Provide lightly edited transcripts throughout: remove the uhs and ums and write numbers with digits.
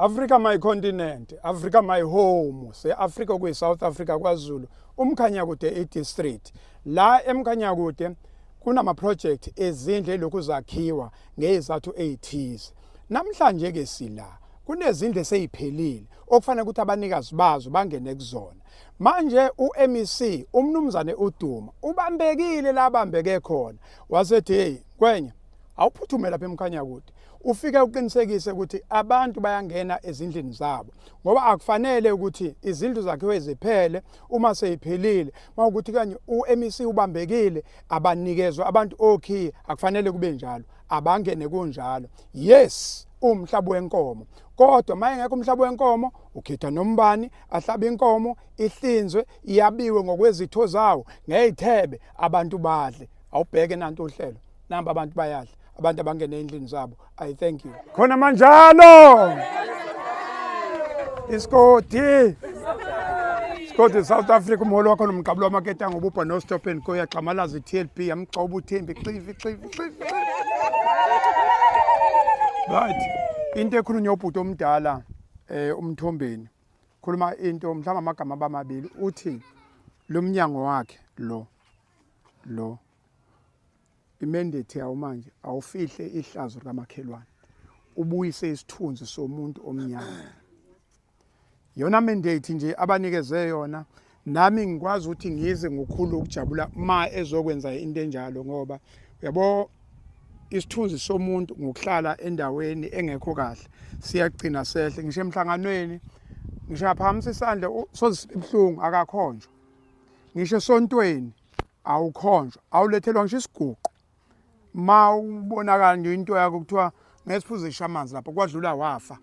Africa my continent, Africa my home. Se-Africa kuyi-South Africa kwaZulu. Umkhanyakude e-district. La eMkhanyakude kunama-project ezindle lokhu zakhiwa ngezathu ezithize. Namhlanje ke sila kunezindle seyiphelile okufanele ukuthi abanikazi bazo bangene kuzona. Manje uMEC umnumzane uDuma ubambekile la bambeke khona. Wasethi hey Ngwenya awuphuthume lapha eMkhanyakude. Ufike uqinisekise ukuthi abantu bayangena ezindlini zabo ngoba akufanele ukuthi izindlu zakhiwe ziphele uma seyiphelile mawukuthi kanye uMEC ubambekile abanikezwe abantu okhi akufanele kube njalo abangene kunjalo. Yes umhlaba wenkomo kodwa mayengekho umhlaba wenkomo ukhetha nombani ahlaba inkomo ihlinzwe iyabiwe ngokwezitho zawo ngezithebe abantu badle awubheke nanto uhlelo namba abantu bayadla abantu abangene endlini zabo. I thank you. Khona manjalo. Iskoti South Africa umholo wakho nomqabula wamaketanga ubupha no stop and go yaxamalaza iTLP yamgcoba uThembi xivi. But into ekhulunywa ubhuti omdala umthombeni khuluma into mhlawumbe amagama abamabili uthi lo mnyango wakhe lo imandate yawo manje awufihle ihlazo kamakhelwane ubuyise isithunzi somuntu omnyama. Yona mandate nje abanikeze yona nami ngikwazi ukuthi ngize ngokukhulu ukujabula ma ezokwenza into enjalo ngoba uyabo isithunzi somuntu ngokuhlala endaweni engekho kahle siyagcina sehle ngisho emhlanganweni ngisho yaphamisa isandla sozibhlungu akakhonjwa ngisho sontweni awukhonjwa awulethelwa ngisho isiguqu ma ubonakala nje into yakho kuthiwa ngesiphuzisha amanzi lapho kwadlula wafa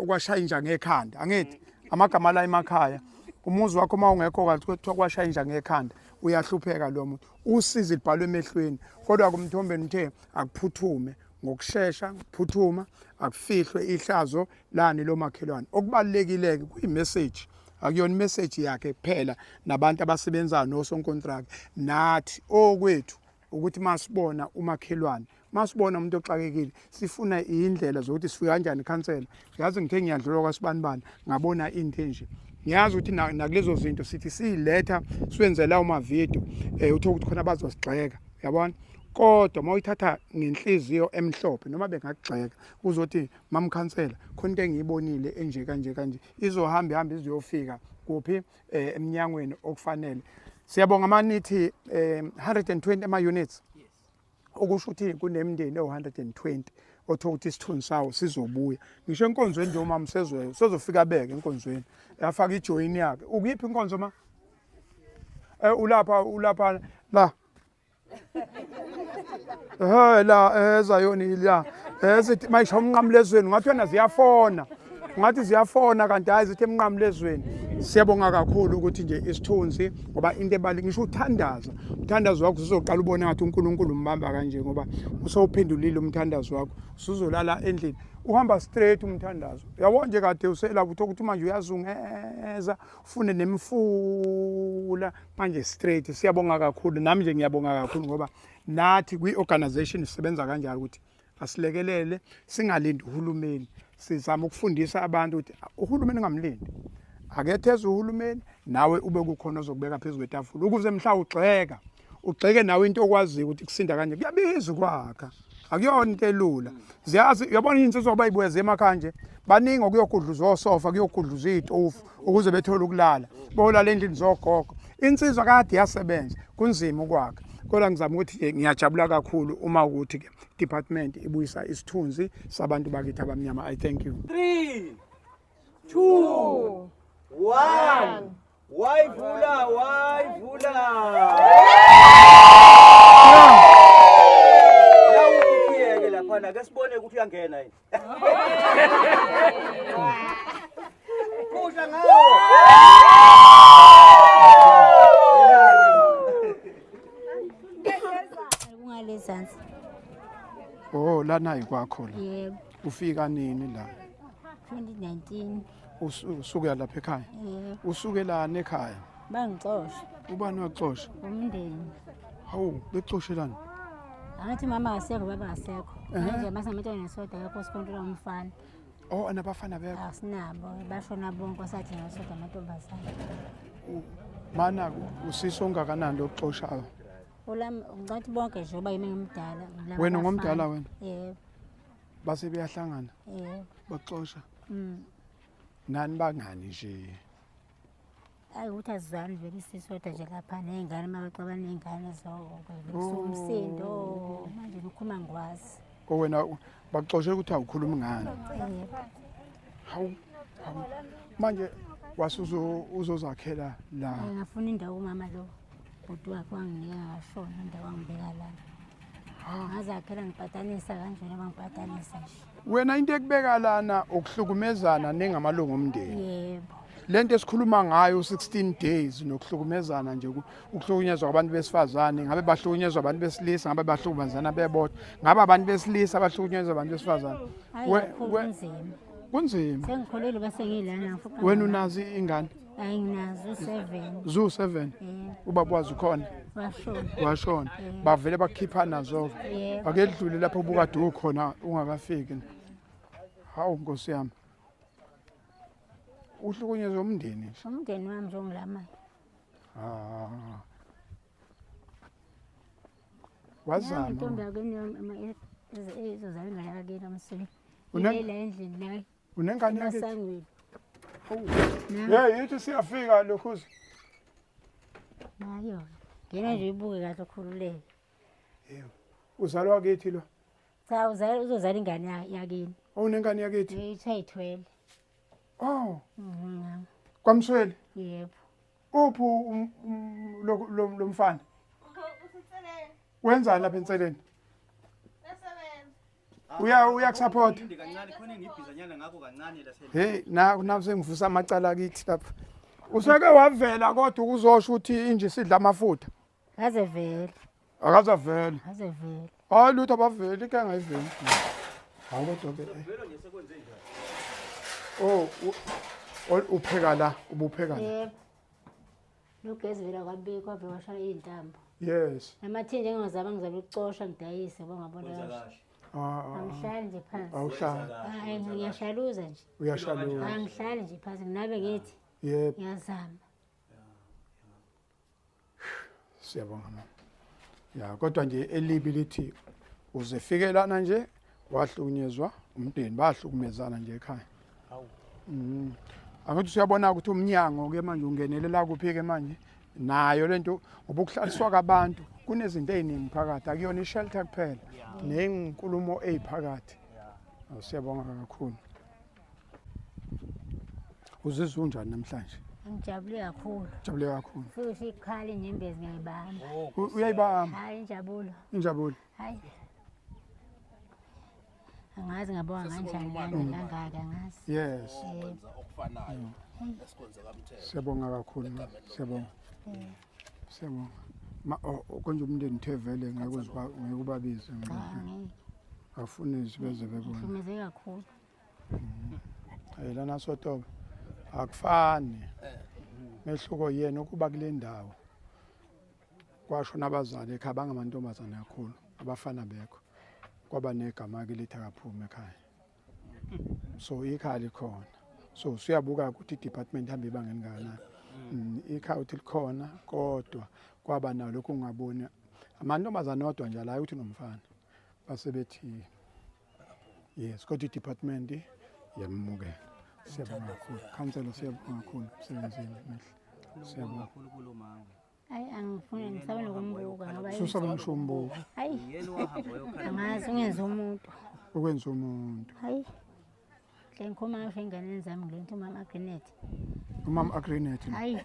kwashaya inja ngekhanda angithi amagama la emakhaya umuzi wakho mawungekho kahle kuthiwa kwashaya inja ngekhanda uyahlupheka lo muntu usizi libhalwe emehlweni kodwa kumthombeni uthe akuphuthume ngokusheshsha kuphuthuma akufihlwe ihlazo lani lo makhelwane okubalekileke kuyi-message akuyona message yakhe kuphela nabantu abasebenzayo nosonkontrakt nathi okwethu ukuthi masibona umakhelwane masibona umuntu oxakekile sifuna indlela zokuthi sifika kanjani ikhansela yazi ngithe ngiyadlula kwaSibanibani ngabona into enje ngiyazi ukuthi nakulezo zinto sithi siyiletha siwenze lawo mavideo uthe ukuthi khona bazosigxeka yabona kodwa mawuyithatha ngenhliziyo emhlophe noma bengakugxeka uzothi mamkhansela khona into engiyibonile enje kanje izohamba iziyofika kuphi eminyangweni okufanele. Siyabonga manithi 120 ama-units okusho ukuthi kunemndeni o-120 othola ukuthi isithunzi sawo sizobuya ngisho enkonzweni nje umama sezofika beke enkonzweni yafaka ijoyini yakhe ukuyiphi inkonzo ma ulapha la la ezayoni la ezithi mayisho umnqamlezweni ngathi yona ziyafona ngathi ziyafona kanti hayi zithi emnqamlezweni. Siyabonga kakhulu ukuthi nje isithunzi ngoba into ebali ngisho umthandazo wakho uzoqala ubone ngathi uNkulunkulu umbamba kanje ngoba usowuphendulile umthandazo wakho usuzolala endlini uhamba straight umthandazo yabo nje kade uselapho ukuthi manje uyazungeza ufune nemfula manje straight. Siyabonga kakhulu nami nje ngiyabonga kakhulu ngoba nathi kwi-organization sisebenza kanjalo ukuthi asilekelele singalindi uhulumeni sizama ukufundisa abantu ukuthi uhulumeni ungamlindi aketheza uhulumeni nawe ube kukhona ozokubeka phezulu kwetafula ukuze mhla ugxeke nawe into okwaziyo ukuthi kusinda kanje kuyabiza kwakha akuyona into elula. Ziyazi uyabona insizwa abayibuweze emakhaya nje baningi okuyokudluza osofa kuyokudluza izitofu ukuze bethole ukulala bolala endlini zogogo insizwa kade yasebenza kunzima ukwakha kodwa ngizama ukuthi ngiyajabula kakhulu uma ukuthi ke department ibuyisa isithunzi sabantu bakithi abamnyama. I thank you. 3 2 1 wayivula yawukhiyeke lapha ke sibone ukuthi uyangena yini kusha ngawo kungalezansi. Oh lana ikwakho la Yebo, ufika nini la 2019. usuke lapha ekhaya usuke lana ekhaya Bangixosha ubani waxosha umndeni. hawu bexoshelana Angathi mama akasekho baba akasekho. Manje mase ngithi ngesoda yakho sikontrola umfana. Oh anabafana bekho. Asinabo bashona bonke sathi ngasodwa amantombazane. Mana usisi ongakanani lokuxoshayo. Ulami ngathi bonke nje oba yimi ngimdala. Wena ungomdala wena? Yebo. Base beyahlangana Yebo. baxosha. Mm. Nani bangani nje? Hayi ukuthi azizwani vele isisodwa nje lapha nezingane mabaxabana nezingane umsindo manje ngikhuluma ngikwazi. Wena baxoshe ukuthi awukhulumi ngani. Yebo. Hawu. Manje wasuzozakhela la. Ngafuna indawo umama lo. Kodwa wakhe wanginika ngashona indawo wangibeka la. Ngazakhela ngibhatanisa kanjena bangibhatanisa nje. Wena into ekubeka lana ukuhlukumezana nengamalungu omndeni. Yebo. Lento esikhuluma ngayo 16 days nokuhlukumezana nje ukuhlukunyezwa kwabantu besifazane ngabe bahlukunyezwa abantu besilisa ngabe bahlukumezana bebodwa ngabe abantu besilisa abahlukunyezwa abantu besifazane. Kunzima. Kunzima. Sengikholele bese ngilana ngifuna. Wena unazi ingane? Hayi nginazo 7. Zu7. Yebo. Ubaba wazi ukhona? Washona. Washona. Bavele bakukhiphana nazo. Yebo. Akedlule lapho ubukade ukhona ungakafiki. Hawu Nkosi yami. Uhlukunyezwa umndeni nje. Umndeni wami nje ongilamayo. Wazama. Intombi yakini izozala ingane yakini amsweni. Una- Ilela endlini naye. Unengane yakhe? Masangweni. Yithi siyafika lokhuzi. Nayo. Ngena nje ibuke kahle ukhululeke. Yebo. Uzalwa kithi lo. Cha uzozala ingane yakini. Awunengane yakithi? Ithayithwele. Oh, Mhm. kwamswele. Yebo. Uphu lo mfana? Wenzani lapha enseleni? Uyakusupport. Kancane khona ngibhizanyana ngakho kancane la sele. Hey, naku sengivusa amacala kithi lapha. Useke wavela kodwa ukuzosho ukuthi inje sidla amafutha. Kaze vele. Akaza vela. Kaze vele. Hayi lutho abaveli ke ngayiveli. Hawu kodwa ke. Velo nje sekwenze njani? Upheka la, ubupheka la. Yebo. Lugezi vela kwabikho ave washaya izintambo. Yes. Namathinje engizama ngizabe ukucosha ngidayise bangabona kahle. Angihlali nje phansi. Awuhlala. Hayi ngiyashaluza nje. Uyashaluza. Angihlali nje phansi nginabe ngithi Yebo. ngiyazama. Siyabonga mama. Ya kodwa nje elibi lithi uzefikelana nje wahlukunyezwa umndeni bahlukumezana nje ekhaya. Hawu. Angithi siyabona ukuthi umnyango ke manje ungenelela kuphi ke manje nayo lento ubukuhlaliswa kwabantu kunezinto eziningi phakathi akuyona ishelter kuphela nezinkulumo eziphakathi. Siyabonga kakhulu. Uzizwa unjani namhlanje? Ngijabule kakhulu. Jabule kakhulu. Futhi ikhali inyembezi ngiyibamba. Uyayibamba Hayi injabulo. injabulo. Hayi. Angazi ngabonga kanjani kangaka angazi. Yes. okufanayo esikwenze kamthetho. Siyabonga kakhulu. Siyabonga. Siyabonga. Konje umndeni thevele ngekubabiza afune isibeze bebona. Ngihlukumeze kakhulu. Ayilana sotoba. Akufani. Mehluko yena ukuba kule ndawo. Kwasho nabazali ekhaya bangamantombazana kakhulu, abafana bekho. Kwaba negama ke lithi akaphuma ekhaya. So ikhaya likhona. So siyabuka ukuthi i-department ihambe ibangeni ngana. Ikhaya uthi likhona kodwa kwaba nawo lokho ungaboni. Amantombazana odwa nje la uthi nomfana. Base bethi yes, kodwa i-department yamukela. Siyabonga kakhulu. Councilor siyabonga kakhulu emsebenzini mihle. Siyabonga kakhulu kulo mama. Hayi angifuni ngisaba nokumbuka ngoba susaba ngishombo hayi Yena wahamba yokhala. angazi ungenza umuntu. ukwenza umuntu. Hayi. Ngikhuluma ngisho enganeni zami ngilento umama Agrenet. Umama Agrenet. Hayi.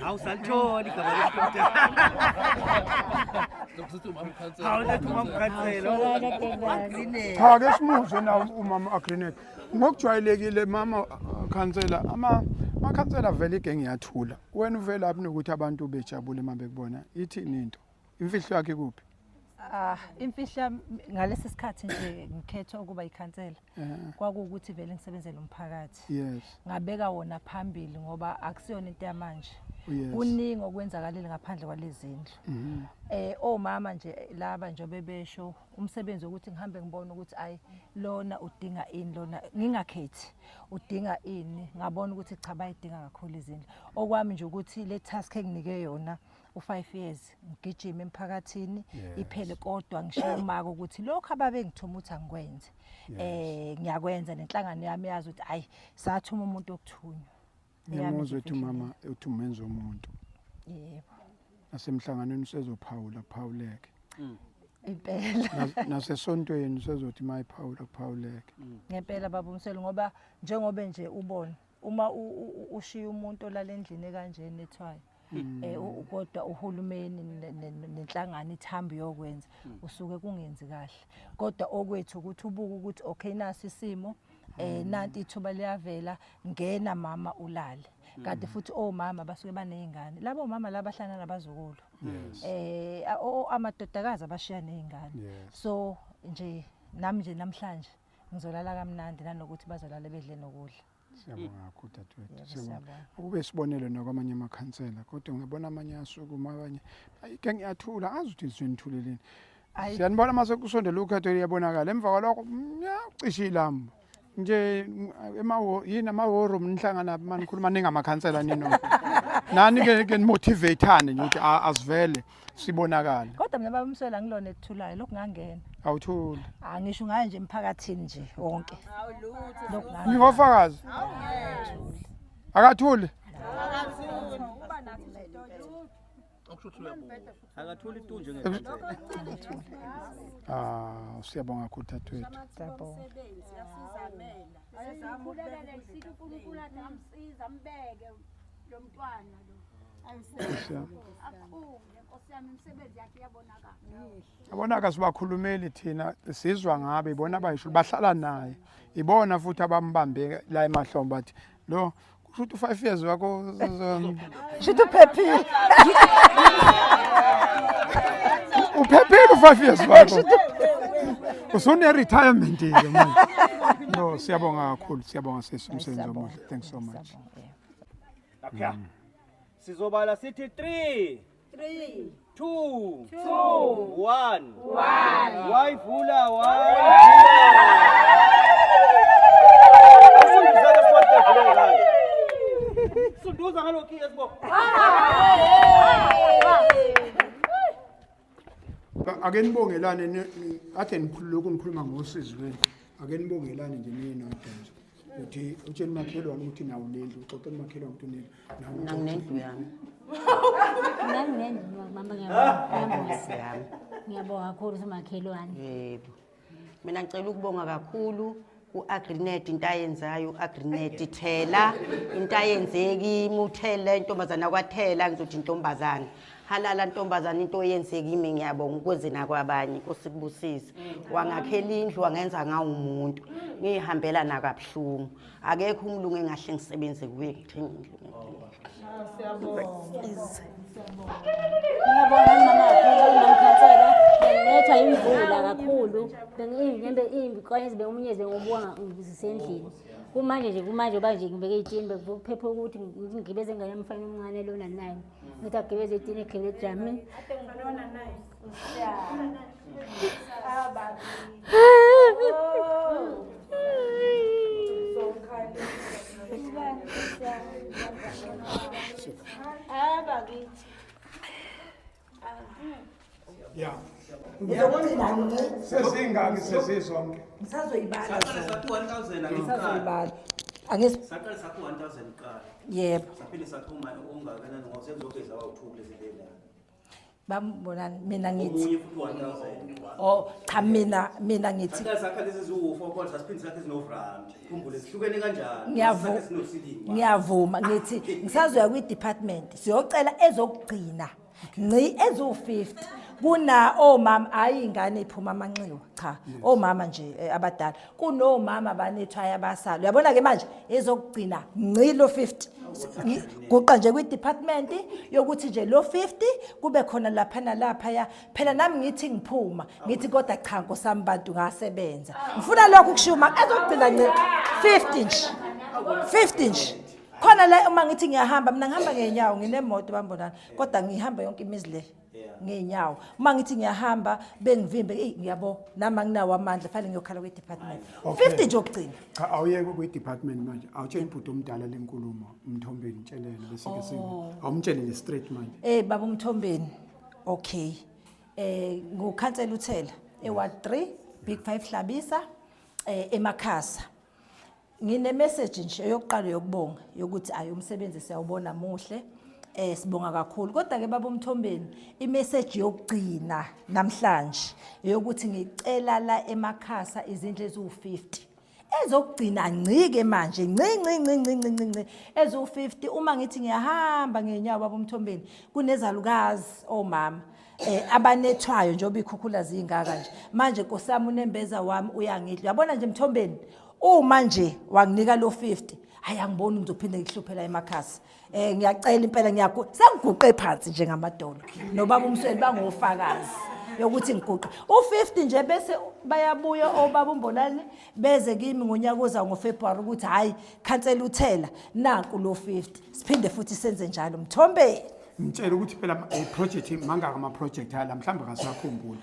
Awusalitholi igama lesikhompyutha. Hawu lethu mamkhansela. Cha ke simuzwe na umama Agrenet. Ngokujwayelekile mama councilor amakhansela vele ike ngiyathula. Wena uvela laphi nokuthi abantu bejabule uma bekubona. Ithini into? Imfihlo yakhe kuphi? Imfihla ngalesi sikhathi nje ngikhetha ukuba ikhansela. Kwakuwukuthi vele ngisebenzele umphakathi. Yes. Ngabeka wona phambili ngoba akusiyona into yamanje. Yes. kuningi okwenzakalile ngaphandle kwalezindlu. Omama nje laba nje bebesho umsebenzi ukuthi ngihambe ngibone ukuthi ayi lona udinga ini, lona ngingakhethi udinga ini, ngabona ukuthi cha bayidinga kakhulu izindlu. Okwami nje ukuthi le task enginike yona u5 years ngigijima emphakathini iphele, kodwa ngisho umaka ukuthi lokho ababengithuma ukuthi angikwenze ngiyakwenza, nenhlangano yami yazi ukuthi ayi sathuma umuntu okuthunywa. Ngiyamuzwa ethi mama uthi umenza umuntu. Yebo. Nasemhlanganweni usezophawula kuphawuleke. Impela. Nasesontweni usezothi mayiphawula kuphawuleke. Ngempela baba Umselo, ngoba njengoba nje ubona uma ushiya umuntu olalendlini kanjeni ethwayo kodwa uhulumeni nenhlangano ithambi yokwenza usuke kungenzi kahle, kodwa okwethu ukuthi ubuke ukuthi okay nasi isimo nanti ithuba liyavela, ngena mama ulale. Kanti futhi omama basuke banezingane, labo mama labahlana nabazukulu amadodakazi abashiya nezingane. So nje nami nje namhlanje ngizolala kamnandi nanokuthi bazolala bedle nokudla. Siyabonga kakhulu dadewethu. Siyabonga. Ukube sibonele nakwamanye amakhansela, kodwa ngibona amanye asuku abanye ke ngiyathula azi ukuthi sizwenithuleleni. Siyanibona mase kusondela ukhetho liyabonakala, emva kwalokho cishe ilambu nje yini amahoro mnihlangana manje khuluma ningamakhansela nino nani ke motivateane nje ukuthi asivele sibonakala. Kodwa mina baba Umselo ngilona ekuthulayo lokhu ngangena. Awuthuli. Ngisho ngaye nje emphakathini nje wonke. Lokhu ngangena. Ngingofakazi. Akathuli. Akathuli tu njengekhansela. Siyabonga kakhulu dadewethu. Siyabonga. Asikhulelele sithi uNkulunkulu athi amsiza ambeke lo mntwana lo. Afunde Nkosi yami, imisebenzi yakhe iyabonakala. Abonaka sibakhulumeli thina sizwa ngabe ibona bayisho bahlala naye. Ibona futhi abambambe la emahlombe bathi lo kusho ukuthi 5 years wakho Shithi uphephile. uphephile 5 years wakho. Usune retirement nje manje. No, siyabonga kakhulu, siyabonga sesimsebenzi omuhle. Thanks so much. Lapha. Sizobala sithi 3 2 1 wayivula sunduza ngalokho yesibo. Ake nibongelane ade nikhuluma ngosizi lweni. Ake nibongelane nje nina nje. Uthi utsheni makhelwane ukuthi nawo lendlu, uxoxeni makhelwane ukuthi unendlu. Nanginendlu yami. Nami nendlu mama ngiyabonga. Ngiyabonga kakhulu umakhelwane. Yebo. Mina ngicela ukubonga kakhulu uAgrinet into ayenzayo, uAgrinet Thela into ayenzeki imuthela intombazana kwaThela ngizothi intombazana. Halala ntombazana into oyenzeki imi ngiyabonga ukwenze nakwabanye kusikubusisa. Wangakhela indlu wangenza ngawo umuntu. Ngihambela nakabuhlungu. Akekho umlungu engahle ngisebenze kuye ngithenga indlu. Ngiyabonga mama ngikhansela letha imvula kakhulu. Benginyembe imbi kwanye bengunyeze ngobuka ngisendlini. Kumanje banje ngibeke itini bekuphepha ukuthi ngigibeze ngane mfana omncane lona 9. Ngithi agibeze itini ekilogram. Yeah. Ngizogcina nje. Sesingaki sesizonke. Ngisazoyibala. Sathi 1000 angikhala. Ngisazoyibala. Saqala sathi 1000 qala. Yebo. Saphinde sathuma ongakanani ngoba sekuzogeza awu2 lezindlela. Bambona mina ngithi. Omunye futhi 1000. Oh cha mina ngithi. Saqala sakha lezi ziwu4 kodwa saphinde sakhe zinovram. Khumbule sihlukene kanjani? Ngiyavuma ngithi ngisazoya kwi-department siyocela ezokugcina ngci ezo50 kuna omama hayi ingane iphuma amanxiwa cha omama nje abadala kunomama banethwaya abasala uyabona ke manje ezokugcina ngci lo 50 guqa nje kwi-department yokuthi nje lo 50 kube khona lapha nalapha phela nami ngithi ngiphuma ngithi kodwa cha nkosami bantu ngasebenza ngifuna lokho kushuma ezokugcina ngci 50 nje khona la uma ngithi ngiyahamba mina ngihamba ngeenyawo nginemoto bambonana kodwa ngihamba yonke imizi le ngeenyawo uma ngithi ngiyahamba bengivimbe ngiyabo nama nginawo amandla fanele ngiyokhala kwe department 50 nje okugcina Cha awuyeke kwi department manje. Awutshela ibhuti omdala lenkulumo umthombeni mtshelele bese ke awumtshele nje straight manje. baba umthombeni okay ngukhansela uthela eWard 3 Big 5 Hlabisa eMakhasa. Ngine message nje yokuqala yokubonga yokuthi ayi umsebenzi siyawubona muhle sibonga kakhulu kodwa ke baba umthombeni imessage yokugcina namhlanje yokuthi ngicela la eMakhasa izindle ezu50 ezokugcina ncike manje nci ezu50 uma ngithi ngiyahamba ngenyawo baba umthombeni kunezalukazi omama abanethwayo njengoba ikhukhula zingaka nje manje nkosami unembeza wami uyangidla yabona nje Mthombeni uma nje wanginika lo 50 hayi angiboni ngizophinde ngihluphela eMakhasa ngiyacela impela sengiguqe phansi nje ngamadolo nobaba umsweli bangofakazi yokuthi ngiguqe u50 nje bese bayabuya obaba uMbolani beze kimi ngonyaka ozayo ngoFebruary ukuthi hayi khansela uthela nanku lo 50 siphinde futhi senze njalo Mthombeni Ngitshela ukuthi phela project mangaka ama project hala mhlawumbe kasakhumbula.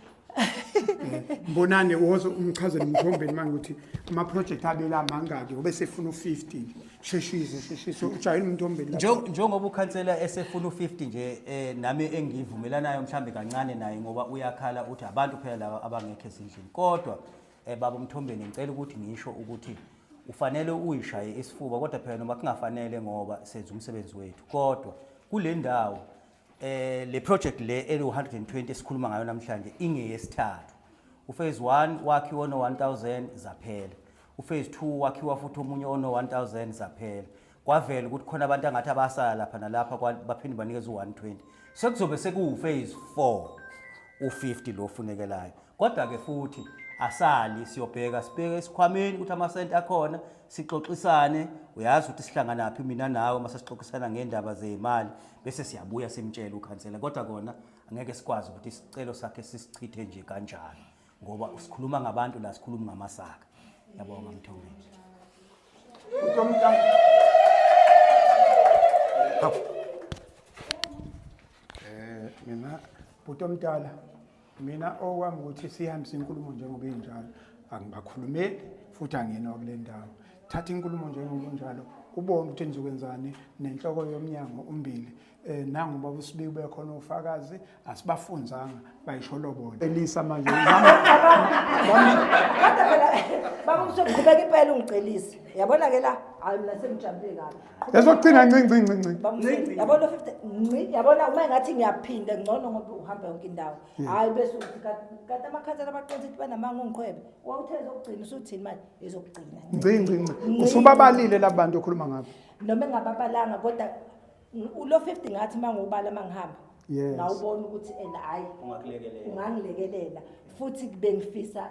Mbonane wozo umchazela Mthombeni manje ukuthi ama project abela mangaki obe sefuna u50 sheshise ujayela Mthombeni njengoba ukhansela esefuna u50 nje nami engivumelanayo mhlambe kancane naye ngoba uyakhala uthi abantu phela laba abangekho esindlini kodwa baba Mthombeni ngicela ukuthi ngisho ukuthi ufanele uyishaye isifuba kodwa phela noma kungafanele ngoba senza umsebenzi wethu kodwa kule ndawo le project le elu120 esikhuluma ngayo namhlanje ingeyesithathu uphase 1 wakhiwa no1000 zaphela uphase 2 wakhiwa futhi omunye ono 1000 zaphela kwavela ukuthi khona abantu angathi abasala lapha nalapha baphinde banikeza u120 sekuzobe sekuphase 4 u50 lo ufunekelayo kodwa ke futhi asali siyobheka sibheke esikhwameni ukuthi amasenti akhona sixoxisane uyazi ukuthi sihlangana naphi mina nawe mase sixoxisana ngendaba zeimali bese siyabuya simtshela ukhansela kodwa kona angeke sikwazi ukuthi isicelo sakhe sisichithe nje kanjalo ngoba usikhuluma ngabantu la sikhuluma ngamasaka yabonga Mthombeni mina bhuti omdala mina okwami ukuthi sihambise inkulumo njengoba injalo angibakhulumeli futhi angena kule ndawo thatha inkulumo njengoba ubone ukuthi nizokwenzani nenhloko yomnyango umbili nangu baba uSibiki bekhona ufakazi asibafunzanga bayisholobona elisa manje baba uzoqhubeka impela ungicelise yabona ke la hayi mina sengijabule kabi ezogcina ncinci yabona 50 yabona uma engathi ngiyaphinda ngcono ngoba uhamba yonke indawo hayi bese uthi kade amakhansela abaqonile banamanga ongikhwebe wawutheza ukugcina usuthini manje ezokugcina ncinci usubabalile labantu okhuluma ngabo noma engababalanga kodwa ulo 50 ngathi mangubala mangihamba ngawubona ukuthi hayi ungangilekelela futhi bengifisa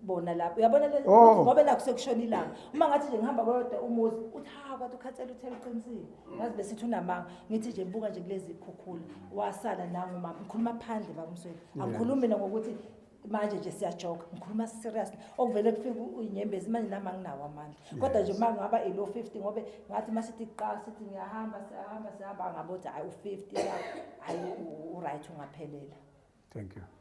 bona lapho uyabona ngoba la kusekushona ilanga uma ngathi nje ngihamba kodwa umuzi uthi ha kwathi ukhansela uthela uqinisile ngazi besithi unamanga ngithi nje buka nje kulezi ikhukhula wasala nangu mama ngikhuluma phandle babumsweni angikhulumi mina ngokuthi manje nje siyajoka ngikhuluma seriously okuvele kufika uyinyembezi manje nami anginawo amandla kodwa nje mangaba ilo 50 ngobe ngathi masithi iqala sithi ngiyahamba sihamba ngabodwa ayi u50 hayi u right ungaphelela. Thank you.